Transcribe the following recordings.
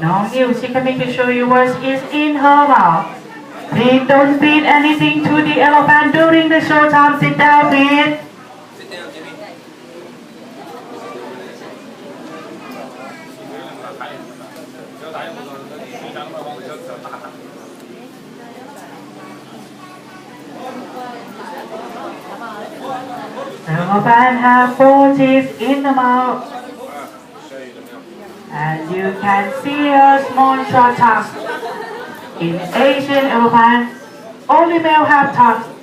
No news, she can make sure yours is in her mouth. Please don't feed anything to the elephant during the show time. Sit down, please. The elephant have four teeth in the mouth. And you can see a small short tongue. In Asian elephant, only male have tongue.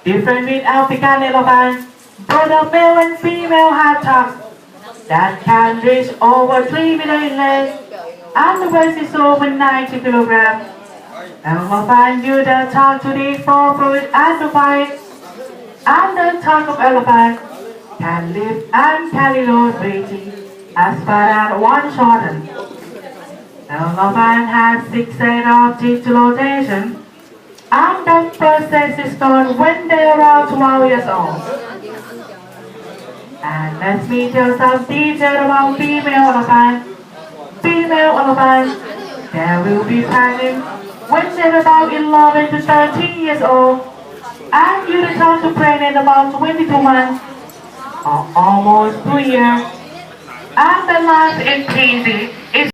Different with African elephant, both male and female have tongue that can reach over 3 meters in length and the weight is over 90 kilograms. Elephant use the tongue to dig for food and to fight, and the tongue of elephant can lift and carry load weighty as far as one shorten. Elephant has 6 sets of teeth to rotation, and the first set is done when they are around 12 years old. And let me tell some details about female elephant. Female elephant, they will be pregnant when they're about 11 to 13 years old, and you return to pregnant about 22 months, or almost 2 years, and the life expectancy is